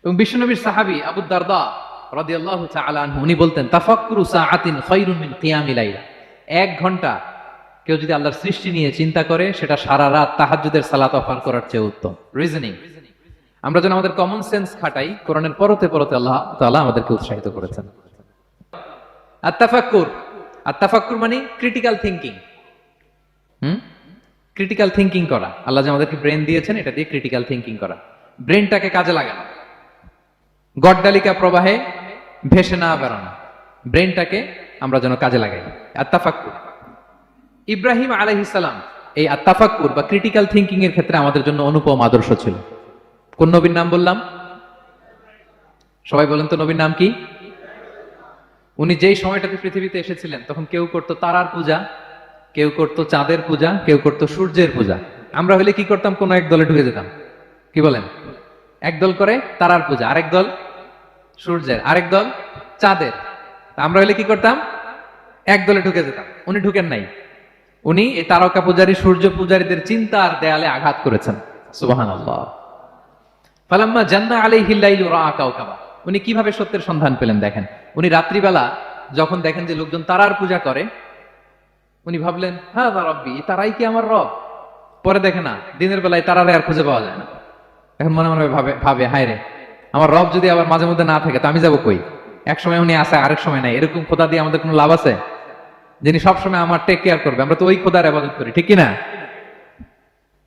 এবং বিশ্বনবীর সাহাবী আবু দারদা রাদিয়াল্লাহু তাআলা আনহু উনি বলতেন তাফাক্কুরু সাআতিন খায়রুন মিন কিয়ামিল লাইলা। 1 ঘন্টা কেউ যদি আল্লাহর সৃষ্টি নিয়ে চিন্তা করে সেটা সারা রাত তাহাজ্জুদের সালাত অফার করার চেয়ে উত্তম। রিজনিং আমরা যেন আমাদের কমন সেন্স খাটাই, কোরআনের পরতে পরতে আল্লাহ তাআলা আমাদেরকে উৎসাহিত করেছেন। আত-তাফাক্কুর, আত-তাফাক্কুর মানে ক্রিটিক্যাল থিংকিং। ক্রিটিক্যাল থিংকিং করা। আল্লাহ যে আমাদেরকে ব্রেন দিয়েছেন এটা দিয়ে ক্রিটিক্যাল থিংকিং করা, ব্রেনটাকে কাজে লাগানো, গড্ডালিকা প্রবাহে ভেসে না বেড়ানো, ব্রেনটাকে আমরা যেন কাজে লাগাই। আত-তাফাক্কুর। ইব্রাহিম আলাইহিস সালাম এই আত-তাফাক্কুর বা ক্রিটিক্যাল থিংকিং এর ক্ষেত্রে আমাদের জন্য অনুপম আদর্শ ছিল। কোন নবীর নাম বললাম? সবাই বলেন তো নবীর নাম কি? উনি যেই সময়টাতে পৃথিবীতে এসেছিলেন তখন কেউ করতো তারার পূজা, কেউ করতো চাঁদের পূজা, কেউ করতো সূর্যের পূজা। আমরা হলে কি করতাম? কোন এক দলে ঢুকে যেতাম। কি বলেন? একদল করে তারার পূজা, আরেক দল সূর্যের, আরেক দল চাঁদের। আমরা হলে কি করতাম? এক দলে ঢুকে যেতাম। উনি ঢুকেন নাই। উনি এই তারকা পূজারী, সূর্য পূজারীদের চিন্তার দেয়ালে আঘাত করেছেন। সুবহানাল্লাহ। ফালাম্মা জান্না আলাইহিল লাইলু রাআ কাওকাবা। উনি কিভাবে সত্যের সন্ধান পেলেন দেখেন। উনি রাত্রিবেলা যখন দেখেন যে লোকজন তারার পূজা করে, উনি ভাবলেন হাযা রাব্বি, তারাই কি আমার রব? পরে দেখে না, দিনের বেলায় তারারে আর খুঁজে পাওয়া যায় না। এখন মনে মনে ভাবে হায় রে, আমার রব যদি আবার মাঝে মধ্যে না থাকে তো আমি যাবো কই? এক সময় উনি আসে, আরেক সময় নাই। এরকম খোদা দিয়ে আমাদের কোনো লাভ আছে? যিনি সবসময় আমার টেক কেয়ার করবে, আমরা তো ওই খোদার ইবাদত করি, ঠিক কিনা?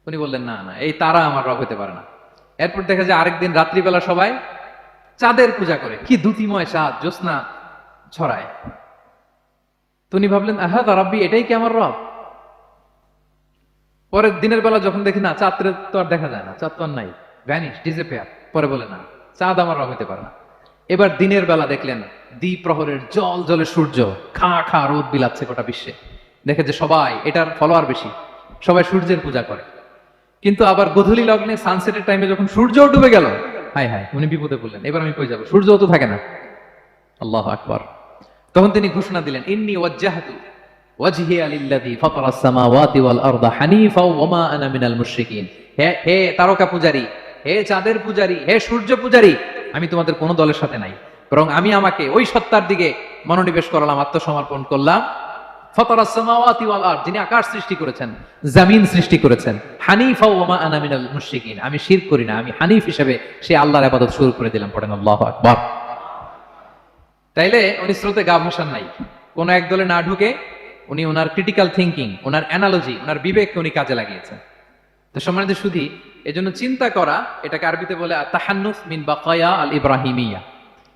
উনি বললেন না না, এই তারা আমার রব হতে পারে না। এরপর দেখা যায় আরেকদিন রাত্রিবেলা সবাই চাঁদের পূজা করে, কি দ্যুতিময় চাঁদ, জ্যোৎস্না ছড়ায়। তো উনি ভাবলেন আহা রাব্বি, এটাই কি আমার রব? পরে দিনের বেলা যখন দেখি না, চাঁদ তো আর দেখা যায় না, চাঁদ তো আর নাই, ভ্যানিশ, ডিসঅ্যাপিয়ার। পরে বলে না, চাঁদ আমার রব হতে পারে না। এবার দিনের বেলা দেখলেন দ্বিপ্রহরের জল জলে সূর্য খা খা রোদ বিলাচ্ছে গোটা বিশ্বে। দেখে যে সবাই এটার ফলোয়ার বেশি, সবাই সূর্যের পূজা করে। কিন্তু আবার গোধূলি লগ্নে সানসেটের টাইমে যখন সূর্য ডুবে গেল, হায় হায়, উনি বিপদে পড়লেন। এবার আমি কই যাব? সূর্যও তো থাকে না। আল্লাহু আকবার। তখন তিনি ঘোষণা দিলেন ইন্নী ওয়াজ্জাহতু ওয়াজহিয়া লিল্লাযী ফাতারাস সামাওয়াতি ওয়াল আরদা হানিফা ওয়া মা আনা মিনাল মুশরিকিন। হে তারকা পূজারী, হে চাঁদের পূজারী, হে সূর্য পূজারী, আমি তোমাদের কোন দলের সাথে নাই, বরং আমি আমাকে ওই সত্তার দিকে মনোনিবেশ করলাম, আত্মসমর্পণ করলাম। ফাতারাস সামাওয়াতি ওয়াল আরদ, যিনি আকাশ সৃষ্টি করেছেন, জমিন সৃষ্টি করেছেন। হানিফা ওয়া মা আনা মিনাল মুশরিকিন, আমি শিরক করি না, আমি হানিফ হিসেবে সেই আল্লাহর ইবাদত শুরু করে দিলাম। পড়েন আল্লাহু আকবার। তাইলে উনি স্রোতে গা ভাসান নাই, কোন এক দলে না ঢুকে উনি ওনার ক্রিটিক্যাল থিংকিং, ওনার অ্যানালজি, ওনার বিবেককে উনি কাজে লাগিয়েছেন। তো সম্মানিত শুধু এজন্য চিন্তা করা, এটাকে আরবিতে বলে তাহান্নুফ মিন বাকায়া আল ইব্রাহিমিয়া।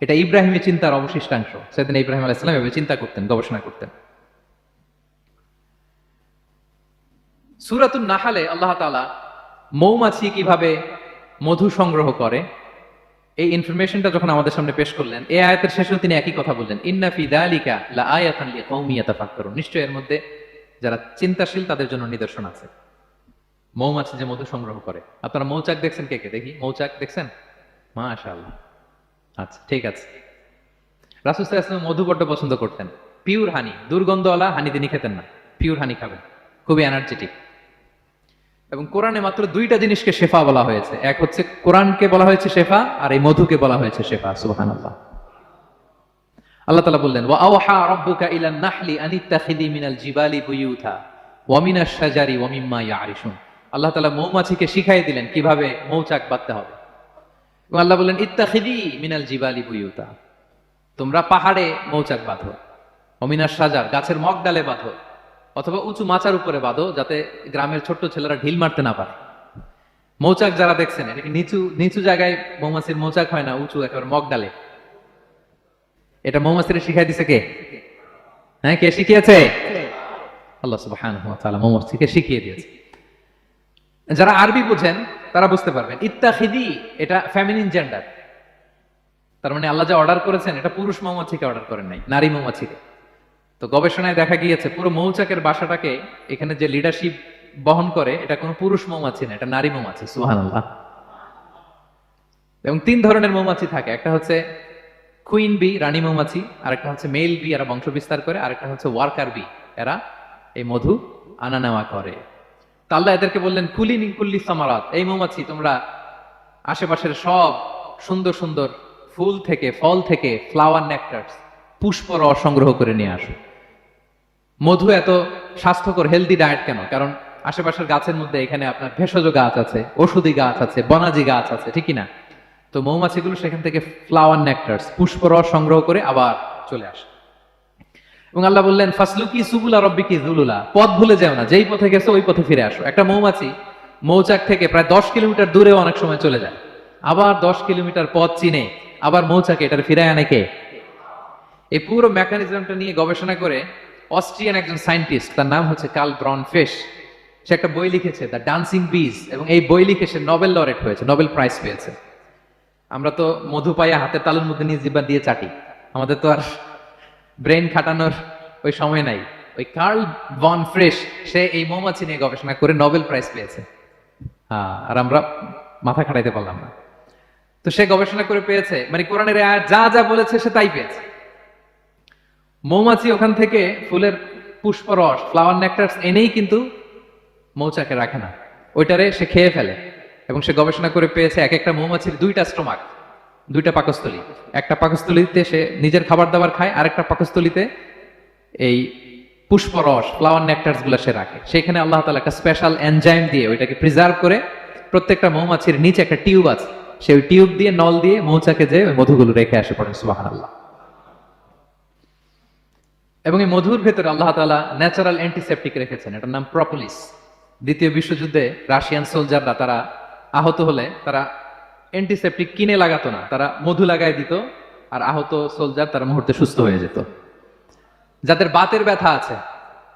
এটা ইব্রাহিমী চিন্তার অবশিষ্টাংশ। সেদিন ইব্রাহিম আলাইহিস সালাম এভাবে চিন্তা করতেন, গবেষণা করতেন। সূরাতুন নাহলে আল্লাহ তাআলা মৌমাছি কিভাবে মধু সংগ্রহ করে এই ইনফরমেশনটা যখন আমাদের সামনে পেশ করলেন, এই আয়াতের শেষে তিনি একই কথা বললেন, ইন্না ফি যালিকা লাআয়াতান লিকাওমিন ইয়াতাফাক্কারুন। নিশ্চয়ই এর মধ্যে যারা চিন্তাশীল তাদের জন্য নিদর্শন আছে। মৌমাছি যে মধু সংগ্রহ করে, আপনারা মৌচাক দেখছেন? কে কে দেখি মৌচাক দেখছেন? মাশাআল্লাহ। আচ্ছা, ঠিক আছে। রাসূল সাল্লাল্লাহু আলাইহি ওয়াসাল্লাম মধু বড্ড পছন্দ করতেন। পিওর হানি, দুর্গন্ধওয়ালা হানি তিনি খেতেন না, পিওর হানি খাবেন, খুবই এনার্জেটিক। এবং কোরআনে মাত্র 2টা জিনিসকে শেফা বলা হয়েছে। এক হচ্ছে কোরআনকে বলা হয়েছে শেফা, আর এই মধুকে বলা হয়েছে শেফা। সুবহানাল্লাহ। আল্লাহ তাআলা বললেন ওয়া আওহা রাব্বুকা ইলান নাহলি আনিত্তাখিযি মিনাল জিবালি বুয়ুতা ওয়া মিনাশ শাজারি ওয়া মিম্মা ইয়ারিশুন। আল্লাহ তাআলা মৌমাছিকে শিখাই দিলেন কিভাবে মৌচাক বাঁধতে হবে। এবং আল্লাহ বললেন ইত্তাখিযি মিনাল জিবালি বুয়ুতা, তোমরা পাহাড়ে মৌচাক বাঁধো, ওয়া মিনাশ শাজার, গাছের মগডালে বাঁধো, অথবা উঁচু মাচার উপরে বাঁধো, যাতে গ্রামের ছোট্ট ছেলেরা ঢিল মারতে না পারে। মৌচাক যারা দেখছেন, এটা কি নিচু নিচু জায়গায় মৌমাছির মৌচাক হয় না, উঁচু একেবারে মগডালে। এটা মৌমাছির শিখাই দিছে কে? হ্যাঁ, কে শিখিয়েছে? আল্লাহ সুবহানাহু ওয়া তাআলা মৌমাছিকে শিখিয়ে দিয়েছে। যারা আরবি বুঝেন তারা বুঝতে পারবেন, ইত্তাখিদি এটা ফেমিনিন জেন্ডার। তার মানে আল্লাহ যা অর্ডার করেছেন এটা পুরুষ মৌমাছিকে অর্ডার করেন নাই, নারী মৌমাছিকে। তো গবেষণায় দেখা গিয়েছে পুরো মৌচাকের বাসাটাকে এখানে যে লিডারশিপ বহন করে এটা কোনো পুরুষ মৌমাছি না, এটা নারী মৌমাছি। সুবহানাল্লাহ। এবং 3 ধরনের মৌমাছি থাকে, একটা হচ্ছে কুইন বি, রানী মৌমাছি, আরেকটা হচ্ছে মেল বি, এরা বংশ বিস্তার করে, আরেকটা হচ্ছে ওয়ার্কার বি, এরা এই মধু আনা নেওয়া করে। তা আল্লাহ এদেরকে বললেন কুলি মিন কুল্লি সামারাত, এই মৌমাছি তোমরা আশেপাশের সব সুন্দর সুন্দর ফুল থেকে, ফল থেকে, ফ্লাওয়ার নেকটার্স, পুষ্প রস সংগ্রহ করে নিয়ে আসো। মধু এত স্বাস্থ্যকর, হেলদি ডায়েট কেন? কারণ আশেপাশের গাছের মধ্যে এখানে আপনার ভেষজ গাছ আছে, ওষুধি গাছ আছে, বনাজি গাছ আছে, ঠিক না? তো মৌমাছিগুলো সেখান থেকে ফ্লাওয়ার নেকটার্স, পুষ্প রস সংগ্রহ করে আবার চলে আসে। এবং আল্লাহ বললেন, ফাসলুকি সুবুলা রব্বিকি যুলুলা, পথ ভুলে যাও না, যেই পথে গেছো ওই পথে ফিরে আসো। একটা মৌমাছি মৌচাক থেকে প্রায় 10 কিলোমিটার দূরেও অনেক সময় চলে যায়, আবার 10 কিলোমিটার পথ চিনে আবার মৌচাকে এটার ফিরে আনে কে? এই পুরো মেকানিজমটা নিয়ে গবেষণা করে অস্ট্রিয়ান একজন সায়েন্টিস্ট, তার নাম হচ্ছে কার্ল ব্রনফেশ, সে একটা বই লিখেছে, দ্য ডান্সিং বিজ, এবং এই বই লিখে সে নোবেল লরেট হয়েছে, নোবেল প্রাইজ পেয়েছে। আমরা তো মধু পাইয়া হাতের তালুর মধ্যে নিয়ে জিহ্বা দিয়ে চাটি, আমাদের তো আর ব্রেন খাটানোর ওই সময় নাই। ওই কার্ল ভন ফ্রেশ, সে এই মৌমাছি নিয়ে গবেষণা করে নোবেল প্রাইজ পেয়েছে। আর আমরা মাথা খাটাইতে পারলাম না। তো সে গবেষণা করে পেয়েছে, মানে কোরআনের আয়াত যা যা বলেছে সে তাই পেয়েছে। মৌমাছি ওখান থেকে ফুলের পুষ্পরস, ফ্লাওয়ার নেকটার্স এনেই কিন্তু মৌচাকে রাখে না, ওইটারে সে খেয়ে ফেলে। এবং সে গবেষণা করে পেয়েছে এক একটা মৌমাছির 2টা স্টোমাক, 2টা পাকস্থলী। একটা পাকস্থলীতে সে নিজের খাবার দাবার খায়, আরেকটা পাকস্থলীতে এই পুষ্পরস, ফ্লাওয়ার নেকটার্স গুলা সে রাখে। সেখানে আল্লাহ তাআলা একটা স্পেশাল এনজাইম দিয়ে ওইটাকে প্রিজার্ভ করে, প্রত্যেকটা মৌমাছির নিচে একটা টিউব আছে, সেই টিউব দিয়ে, নল দিয়ে মৌচাকে যে ওই মধুগুলো রেখে আসে। পড়েন সুবহানাল্লাহ। এবং এই মধুর ভেতরে আল্লাহ তাআলা ন্যাচারাল অ্যান্টিসেপটিক রেখেছেন, এটার নাম প্রপোলিস। দ্বিতীয় বিশ্বযুদ্ধে রাশিয়ান সোলজাররা তারা আহত হলে তারা অ্যান্টিসেপটিক কিনে লাগাতো না, তারা মধু লাগাই দিত, আর আহত সোলজার তারা মুহূর্তে সুস্থ হয়ে যেত। যাদের বাতের ব্যথা আছে,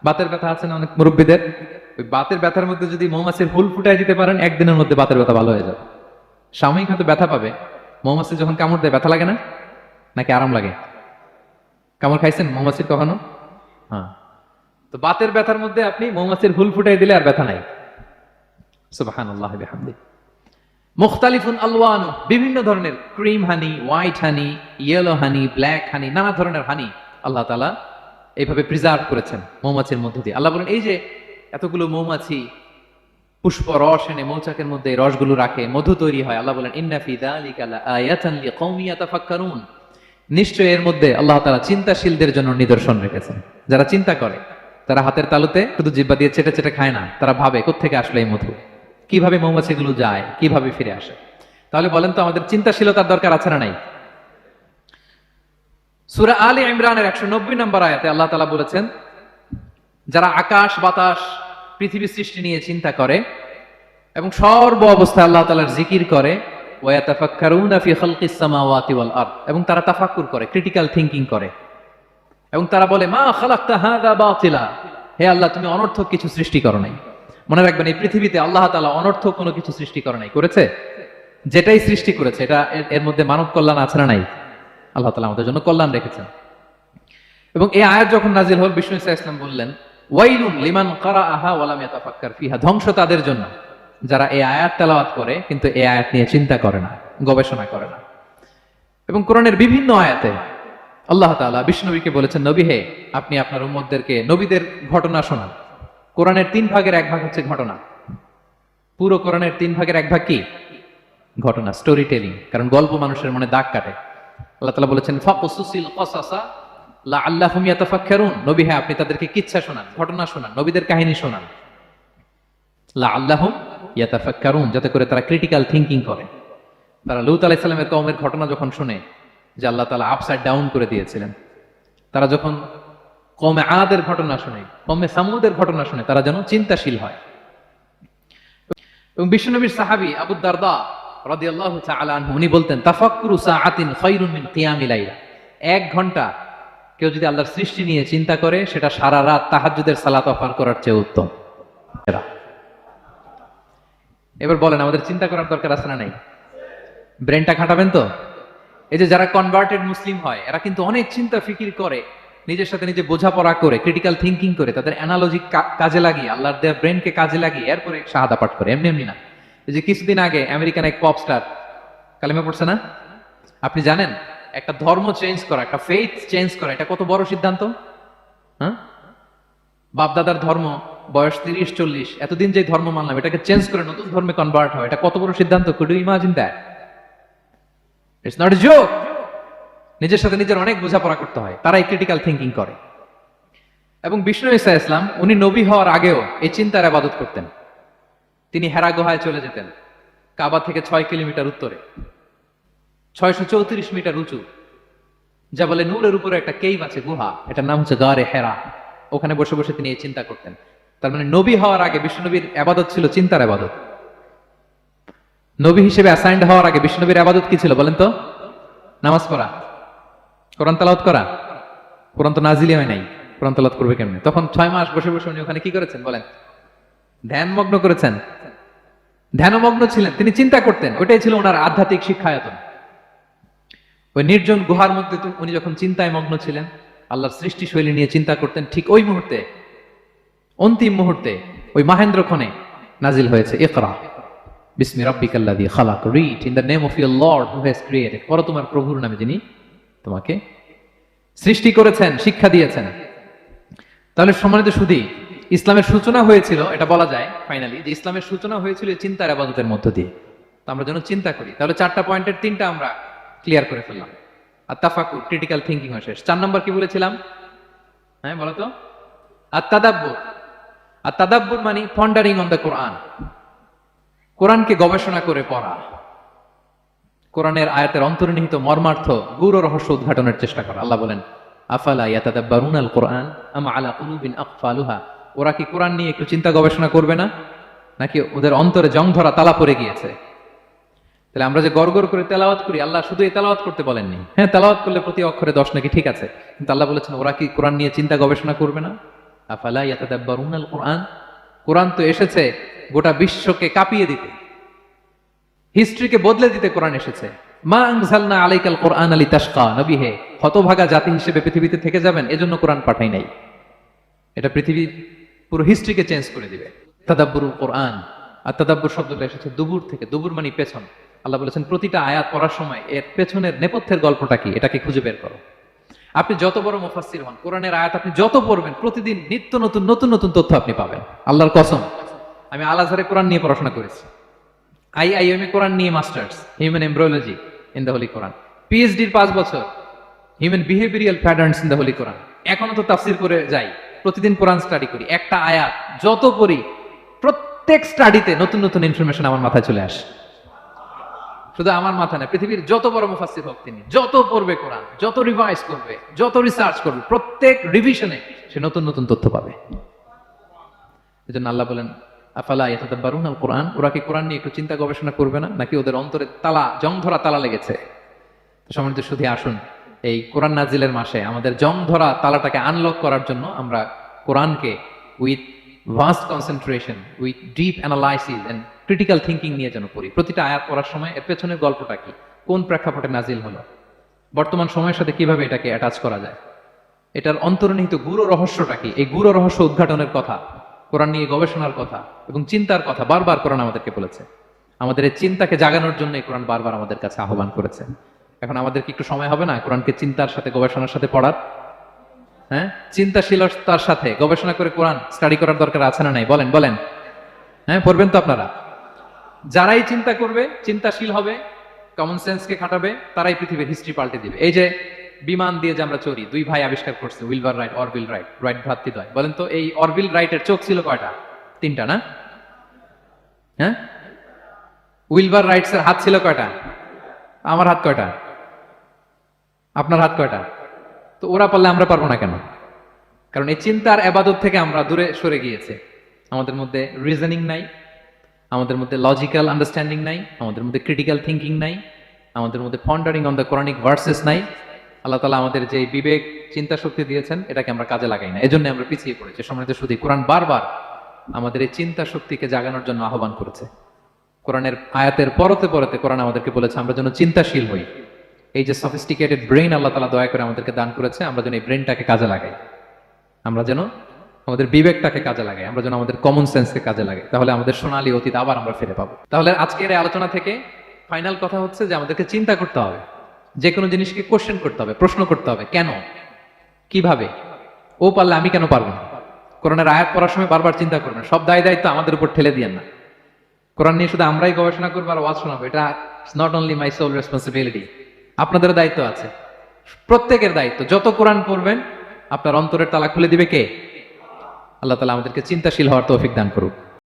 বাতের ব্যথা আছে না অনেক মুরব্বীদের, ওই বাতের ব্যথার মধ্যে যদি মৌমাছির ফুল ফুটাই দিতে পারেন, একদিনের মধ্যে বাতের ব্যথা ভালো হয়ে যাবে। সাময়িক হয়তো ব্যথা পাবে, মৌমাছি যখন কামড় দেয় ব্যথা লাগে না, নাকি আরাম লাগে? কামড় খাইছেন মৌমাছির কখনো? হ্যাঁ। তো বাতের ব্যথার মধ্যে আপনি মৌমাছির ফুল ফুটাই দিলে আর ব্যথা নাই। সুবহানাল্লাহ বিহামদিহি। মুখতালিফুন আলওয়ানু, বিভিন্ন ধরনের ক্রিম হানি, হোয়াইট হানি, ইয়েলো হানি, ব্ল্যাক হানি, নানা ধরনের হানি আল্লাহ তাআলা এইভাবে প্রিজার্ভ করেছেন মৌমাছির মধ্য দিয়ে। আল্লাহ বলেন, এই যে এতগুলো মৌমাছি পুষ্প রস এনে মৌচাকের মধ্যে রসগুলো রাখে, মধু তৈরি হয়, আল্লাহ বলেন, ইন্না ফি যালিকা লাআয়াতান লিকাওমি ইয়াতাফাক্কারুন, নিশ্চয় এর মধ্যে আল্লাহ তাআলা চিন্তাশীলদের জন্য নিদর্শন রেখেছেন। যারা চিন্তা করে, তারা হাতের তালুতে শুধু জিহ্বা দিয়ে চেটে চেটে খায় না, তারা ভাবে কোত্থেকে আসলে এই মধু, কিভাবে মৌমাছিগুলো যায়, কিভাবে ফিরে আসে। তাহলে বলেন তো, আমাদের চিন্তাশীলতার দরকার আছে না নাই? সূরা আলে ইমরানের 190 নম্বর আয়াতে আল্লাহ তাআলা বলেছেন, যারা আকাশ বাতাস পৃথিবী সৃষ্টি নিয়ে চিন্তা করে এবং সর্ব অবস্থায় আল্লাহ তাআলার জিকির করে, ওয়া ইয়াতাফাক্কারুনা ফি খালকিস সামাওয়াতি ওয়াল আরদ, এবং তারা তাফাক্কুর করে, ক্রিটিক্যাল থিংকিং করে, এবং তারা বলে, মা খালাকতা হাযা বাতিলা, হে আল্লাহ তুমি অনর্থক কিছু সৃষ্টি করো নাই। মনে রাখবেন, এই পৃথিবীতে আল্লাহ তাআলা অনর্থক কোনো কিছু সৃষ্টি করে নাই, করেছে? যেটাই সৃষ্টি করেছে এটা এর মধ্যে মানব কল্যাণ আছে না নাই? আল্লাহ তাআলা আমাদের জন্য কল্যাণ রেখেছেন। এবং এই আয়াত যখন নাজিল হল, বিষ্ণু ইসা ইসলাম বললেন, ওয়াইলুন লিমান কারাআহা ওয়া লাম ইয়াতাফাক্কার ফিহা, ধ্বংস তাদের জন্য যারা এই আয়াত তেলাওয়াত করে কিন্তু এই আয়াত নিয়ে চিন্তা করে না, গবেষণা করে না। এবং কোরআনের বিভিন্ন আয়াতে আল্লাহ তাআলা বিষ্ণুবীকে বলেছেন, নবী হে, আপনি আপনার উম্মতদেরকে নবীদের ঘটনা শোনান। কোরআনের 3 ভাগের 1 ভাগ হচ্ছে ঘটনা। পুরো কোরআনের 3 ভাগের 1 ভাগ কি? ঘটনা, স্টোরি টেলিং। কারণ গল্প মানুষের মনে দাগ কাটে। আল্লাহ তাআলা বলেছেন, ফাকুসুসিল কসাসা লাআল্লাহুম ইয়াতাফাক্কারুন, নবী হ্যাঁ আপনি তাদেরকে কিচ্ছা শোনান, ঘটনা শোনান, নবীদের কাহিনী শোনান, লাআল্লাহুম ইয়াতাফাক্কারুন, যাতে করে তারা ক্রিটিক্যাল থিংকিং করে। তারা লূত আলাইহিস সালামের কওমের ঘটনা যখন শুনে যে আল্লাহ তাআলা আপসাইড ডাউন করে দিয়েছিলেন, তারা যখন কওমে আদের ঘটনা শুনে, কওমে সামুদের ঘটনা শুনে, তারা যেন চিন্তাশীল হয়। এবং বিশ্বনবীর সাহাবী আবু দারদা রাদিয়াল্লাহু তাআলা আনহু, উনি বলতেন, তাফাক্কুরু সাআতিন খায়রুম মিন কিয়ামিল লাইল, 1 ঘন্টা কেউ যদি আল্লাহর সৃষ্টি নিয়ে চিন্তা করে, সেটা সারা রাত তাহাজ্জুদের সালাত অফার করার চেয়ে উত্তম। এবার বলেন, আমাদের চিন্তা করার দরকার আছে না নাই? ব্রেনটা খাটাবেন তো? এই যে যারা কনভার্টেড মুসলিম হয়, এরা কিন্তু অনেক চিন্তা ফিকির করে, নিজের সাথে নিজে বোঝাপড়া করে, ক্রিটিক্যাল থিংকিং করে, তাদের অ্যানালজি কাজে লাগিয়ে, আল্লাহর দেয়া ব্রেনকে কাজে লাগিয়ে এরপরে শাহাদা পাঠ করে, এমনি এমনি না। এই যে কিছুদিন আগে আমেরিকান এক পপ স্টার কালেমা পড়ছে না? আপনি জানেন, একটা ধর্ম চেঞ্জ করা, একটা ফেইথ চেঞ্জ করা, এটা কত বড় সিদ্ধান্ত? হ্যাঁ, বাপদাদার ধর্ম, বয়স 30-40, এতদিন যে ধর্ম মানলাম, এটাকে চেঞ্জ করে নতুন ধর্মে কনভার্ট হয়, এটা কত বড় সিদ্ধান্ত? Could you imagine that? It's not a joke. নিজের সাথে নিজের অনেক বোঝাপড়া করতে হয়, তারাই ক্রিটিক্যাল থিঙ্কিং করে। এবং বিষ্ণু ঈসা ইসলাম উনি নবী হওয়ার আগেও এই চিন্তার আবাদত করতেন। তিনি হেরা গুহায় চলে যেতেন, কাবা থেকে 6 কিলোমিটার উত্তরে, 634 মিটার উঁচু, যা বলে নূরের উপরে একটা কেইভ আছে, গুহা, এটার নাম হচ্ছে গারে হেরা। ওখানে বসে বসে তিনি এই চিন্তা করতেন। তার মানে নবী হওয়ার আগে বিষ্ণুনবীর আবাদত ছিল চিন্তার আবাদত। নবী হিসেবে অ্যাসাইন্ড হওয়ার আগে বিষ্ণুনবীর আবাদত কি ছিল বলেন তো? নামাজ পড়া, কোরআন তেলাওয়াত করা। কোরআন তো নাজিলই হয় নাই, কোরআন তেলাওয়াত করবে কেমনে? তখন 6 মাস বসে বসে উনি ওখানে কি করেছেন বলেন? ধ্যানমগ্ন করেছেন, ধ্যানমগ্ন ছিলেন, তিনি চিন্তা করতেন। ওইটাই ছিল ওনার আধ্যাত্মিক শিক্ষায়তন। ওই নির্জন গুহার মধ্যে উনি যখন চিন্তায় মগ্ন ছিলেন, আল্লাহর সৃষ্টি শৈলী নিয়ে চিন্তা করতেন, ঠিক ওই মুহূর্তে, অন্তিম মুহূর্তে, ওই মাহেন্দ্রক্ষণে নাজিল হয়েছে ইকরা বিসমি রাব্বিকাল্লাযী খালাক, read in the name of your lord who has created, পড়ো তোমার প্রভুর নামে যিনি তোমাকে সৃষ্টি করেছেন, শিক্ষা দিয়েছেন। তাহলে সম্মানিত সুধী, ইসলামের সূচনা হয়েছিল, এটা বলা যায় ফাইনালি, যে ইসলামের সূচনা হয়েছিল চিন্তার ইবাদতের মধ্য দিয়ে। তো আমরা যেন চিন্তা করি। তাহলে 4টা পয়েন্টের 3টা আমরা ক্লিয়ার করে ফেললাম। আর তাফাক্কুর, ক্রিটিক্যাল থিঙ্কিং হয়ে শেষ। 4 নম্বর কি বলেছিলাম? হ্যাঁ বলো তো? আর তাদাব্বুর। আর তাদাব্বুর মানে পন্ডারিং অন দ্য কোরআন, কোরআনকে গবেষণা করে পড়া, কোরআনের আয়াতের অন্তর্নিহিত মর্মার্থ, গূঢ় রহস্য উদ্ঘাটনের চেষ্টা করা। আল্লাহ বলেন আফালা ইয়াতাদাব্বারুনাল কোরআন আম আলা কুলুবিন আকফালুহা, ওরা কি কোরআন নিয়ে একটু চিন্তা গবেষণা করবে না, নাকি ওদের অন্তরে জং ধরা তালা পড়ে গিয়েছে? তাহলে আমরা যে গড়গড় করে তেলাওয়াত করি, আল্লাহ শুধু এই তেলাওয়াত করতে বলেননি। হ্যাঁ, তেলাওয়াত করলে প্রতি অক্ষরে 10 নাকি ঠিক আছে, কিন্তু আল্লাহ বলেছেন ওরা কি কোরআন নিয়ে চিন্তা গবেষণা করবে না? আফালা ইয়াতাদাব্বারুনাল কোরআন, কোরআন তো এসেছে গোটা বিশ্বকে কাঁপিয়ে দিতে, হিস্ট্রিকে বদলে দিতে কোরআন এসেছে। মা আনজালনা আলাইকাল কোরআন লিতাশকা, নবী হে হতভাগা জাতি হিসেবে পৃথিবীতে থেকে যাবেন, এজন্য কোরআন পাঠাই নাই। এটা পৃথিবীর পুরো হিস্ট্রিকে চেঞ্জ করে দিবে। তাদাব্বুরুল কোরআন। আর তাদাব্বুর শব্দটা এসেছে দুবুর থেকে, দুবুর মানে পেছন। আল্লাহ বলেছেন প্রতিটা আয়াত পড়ার সময় এর পেছনের নেপথ্যের গল্পটা কি, এটাকে খুঁজে বের করো। আপনি যত বড় মুফাসসির হন, কোরআনের আয়াত আপনি যত পড়বেন, প্রতিদিন নিত্য নতুন নতুন নতুন তথ্য আপনি পাবেন। আল্লাহর কসম, আমি আল আজহারে কোরআন নিয়ে পড়াশোনা করেছি। IIM কোরআন নিয়ে masters, human embryology in the holy Quran. PhD-র 5 বছর, human behavioural patterns in the holy Quran. এখনো তো তাফসির করে যাই, প্রতিদিন কোরআন স্টাডি করি। একটা আয়াত যত পড়ি, প্রত্যেক স্টাডিতে নতুন নতুন ইনফরমেশন আমার মাথায় চলে আসে। শুধু আমার মাথা না, পৃথিবীর যত বড় মুফাসসির হোক তিনি, যত পড়বে কোরআন, যত রিভাইজ করবে, যত রিসার্চ করবে, প্রত্যেক রিভিশনে সে নতুন নতুন তথ্য পাবে। এজন্য আল্লাহ বলেন আফালা ইয়াতাদাব্বারুনাল কোরআন, ওরা কি কোরআন নিয়ে একটু চিন্তা গবেষণা করবে না, নাকি ওদের অন্তরে তালা, জং ধরা তালা লেগেছে? তো সম্মানিত শুধু আসুন, এই কোরআন নাজিলের মাসে আমাদের জং ধরা তালাটাকে আনলক করার জন্য আমরা কোরআনকে with vast concentration, with deep analysis and critical thinking নিয়ে যেন পড়ি। প্রতিটা আয়াত পড়ার সময় এর পেছনের গল্পটা কি, কোন প্রেক্ষাপটে নাজিল হলো, বর্তমান সময়ের সাথে কিভাবে এটাকে অ্যাটাচ করা যায়, এটার অন্তর্নিহিত গূঢ় রহস্যটা কি, এই গূঢ় রহস্য উদ্ঘাটনের কথা, কোরআন নিয়ে গবেষণার কথা এবং চিন্তার কথা বারবার কোরআন আমাদেরকে বলেছে। আমাদের এই চিন্তাকে জাগানোর জন্য এই কোরআন বারবার আমাদের কাছে আহ্বান করেছে। এখন আমাদের কি একটু সময় হবে না কোরআনকে চিন্তার সাথে গবেষণার সাথে পড়ার? হ্যাঁ, চিন্তাশীলতার সাথে গবেষণা করে কোরআন স্টাডি করার দরকার আছে না নাই? বলেন বলেন। হ্যাঁ, পড়বেন তো আপনারা? যারাই চিন্তা করবে, চিন্তাশীল হবে, কমন সেন্সকে খাটাবে, তারাই পৃথিবীর হিস্ট্রি পাল্টে দিবে। এই যে বিমান দিয়ে যে আমরা চড়ি, 2 ভাই আবিষ্কার করছে, Wilbur Wright, Orville Wright, Wright ভ্রাতৃদ্বয়। বলেন তো এই অরভিল রাইটের চোখ ছিল কয়টা? 3টা না? হ্যাঁ, উইলবার রাইটস এর হাত ছিল কয়টা? আমার হাত কয়টা? আপনার হাত কয়টা? তো ওরা পারলে আমরা পারবো না কেন? কারণ এই চিন্তার ইবাদত থেকে আমরা দূরে সরে গিয়েছে। আমাদের মধ্যে রিজনিং নাই, আমাদের মধ্যে লজিক্যাল আন্ডারস্ট্যান্ডিং নাই, আমাদের মধ্যে ক্রিটিক্যাল থিঙ্কিং নাই, আমাদের মধ্যে পন্ডারিং অন দ্য কোরআনিক ভার্সেস নাই। আল্লাহ তাআলা আমাদের যে বিবেক, চিন্তা শক্তি দিয়েছেন, এটাকে আমরা কাজে লাগাই না, এজন্য আমরা পিছিয়ে পড়েছি। সম্মানিত শুধু কোরআন বারবার আমাদের এই চিন্তা শক্তিকে জাগানোর জন্য আহ্বান করেছে। কোরআনের আয়াতের পরতে পরতে কোরআন আমাদেরকে বলেছে আমরা যেন চিন্তাশীল হই। এই যে সফিস্টিকেটেড ব্রেইন আল্লাহ তাআলা দয়া করে আমাদেরকে দান করেছে, আমরা যেন এই ব্রেইনটাকে কাজে লাগাই, আমরা যেন আমাদের বিবেকটাকে কাজে লাগাই, আমরা যেন আমাদের কমন সেন্সকে কাজে লাগাই। তাহলে আমাদের সোনালী অতীত আবার আমরা ফিরে পাবো। তাহলে আজকের এই আলোচনা থেকে ফাইনাল কথা হচ্ছে যে আমাদেরকে চিন্তা করতে হবে, যে কোনো জিনিসকে কোশ্চেন করতে হবে, প্রশ্ন করতে হবে, কেন, কিভাবে, ও পারলে আমি কেন পারবো না। কোরআনের আয়াত পড়ার সময় বারবার চিন্তা করবেন, সব দায় দায়িত্ব আমাদের উপর ঠেলে দিয়েন না। কোরআন নিয়ে শুধু আমরাই গবেষণা করবো আর ওয়াজ শোনাবো, এটা not only my sole responsibility, আপনাদের দায়িত্ব আছে, প্রত্যেকের দায়িত্ব। যত কোরআন পড়বেন আপনার অন্তরের তালা খুলে দিবে কে? আল্লাহ তাআলা আমাদেরকে চিন্তাশীল হওয়ার তৌফিক দান করুক।